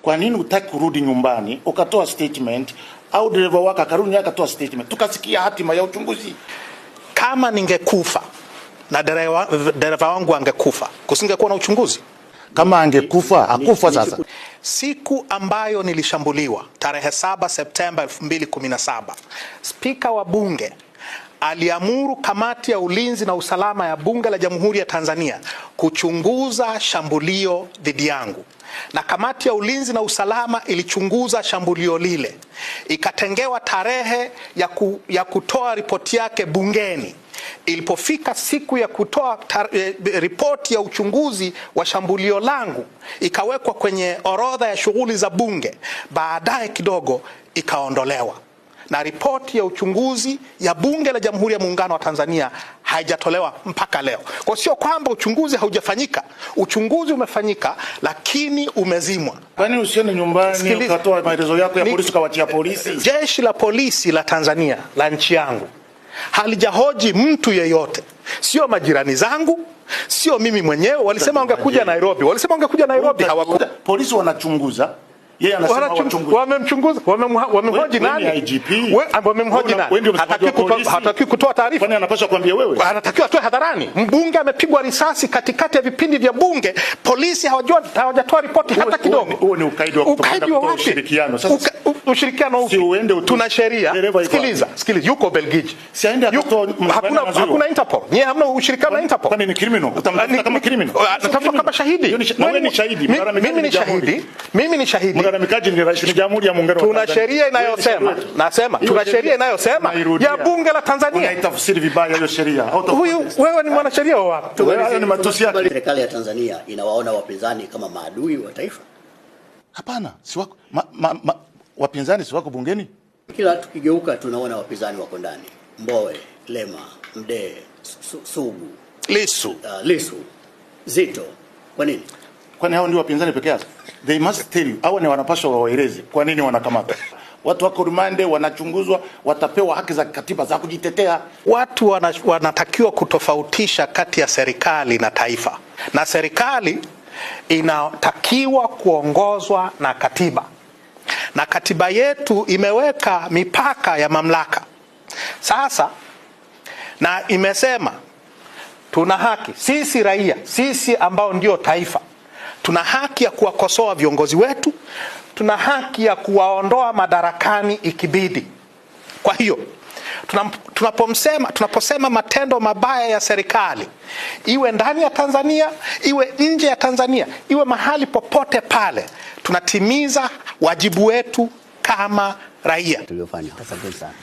Kwa nini hutaki kurudi nyumbani ukatoa statement, au dereva wako akarudi akatoa statement tukasikia hatima ya uchunguzi? Kama ningekufa na dereva wangu angekufa, kusingekuwa na uchunguzi. Kama angekufa, akufa sasa. Siku ambayo nilishambuliwa tarehe 7 Septemba 2017, Spika wa Bunge aliamuru kamati ya ulinzi na usalama ya Bunge la Jamhuri ya Tanzania kuchunguza shambulio dhidi yangu, na kamati ya ulinzi na usalama ilichunguza shambulio lile, ikatengewa tarehe ya kutoa ripoti yake bungeni. Ilipofika siku ya kutoa ripoti ya uchunguzi wa shambulio langu, ikawekwa kwenye orodha ya shughuli za bunge. Baadaye kidogo ikaondolewa, na ripoti ya uchunguzi ya Bunge la Jamhuri ya Muungano wa Tanzania haijatolewa mpaka leo. Kwa sio kwamba uchunguzi haujafanyika, uchunguzi umefanyika, lakini umezimwa. Kwani usione nyumbani ukatoa maelezo yako ya polisi kawatia polisi? Jeshi la polisi la Tanzania, la nchi yangu, halijahoji mtu yeyote, sio majirani zangu, sio mimi mwenyewe. Walisema wangekuja Nairobi, hawakuja. Polisi wanachunguza, yeye anasema wamemchunguza, wamemhoji nani? Wamemhoji nani? Hataki kutoa taarifa. Kwani anapaswa kuambia wewe? Anatakiwa atoe hadharani. Mbunge amepigwa risasi katikati ya vipindi vya bunge, polisi hawajatoa ripoti hata kidogo. Huo ni ukaidi wa kutoa ushirikiano. Sasa ushirikiano huo, tuna sheria. Sikiliza, yuko Belgiji. Si aende atoa, hakuna Interpol. Nyie hamna ushirikiano na Interpol. Kwani ni criminal? Utamtafuta kama criminal? Atafuta kama shahidi. Wewe ni shahidi. Mimi ni shahidi. Mlalamikaji ni Rais wa Jamhuri ya Muungano wa Tanzania. Tuna sheria inayosema, tuna sheria inayosema ya Bunge la Tanzania. Unaitafsiri vibaya hiyo sheria. Wewe ni mwanasheria wa wapi? Wewe ni matusi yake. Serikali ya Tanzania inawaona wapinzani kama maadui wa taifa? Hapana, si wako wapinzani, si wako bungeni. Kila tukigeuka tunaona wapinzani wako ndani. Mbowe, Lema, Mdee, Sugu, Lissu, Zito. Kwa nini? Kwani hao ndio wapinzani peke yao? They must tell you. Hao ni wanapaswa waeleze kwa nini wanakamata. Watu wako rumande, wanachunguzwa, watapewa haki za katiba za kujitetea. Watu wanatakiwa kutofautisha kati ya serikali na taifa. Na serikali inatakiwa kuongozwa na katiba. Na katiba yetu imeweka mipaka ya mamlaka. Sasa, na imesema tuna haki, sisi raia, sisi ambao ndio taifa, tuna haki ya kuwakosoa viongozi wetu, tuna haki ya kuwaondoa madarakani ikibidi. Kwa hiyo tunaposema matendo mabaya ya serikali, iwe ndani ya Tanzania, iwe nje ya Tanzania, iwe mahali popote pale, tunatimiza wajibu wetu kama raia. Tuliofanya. Asante sana.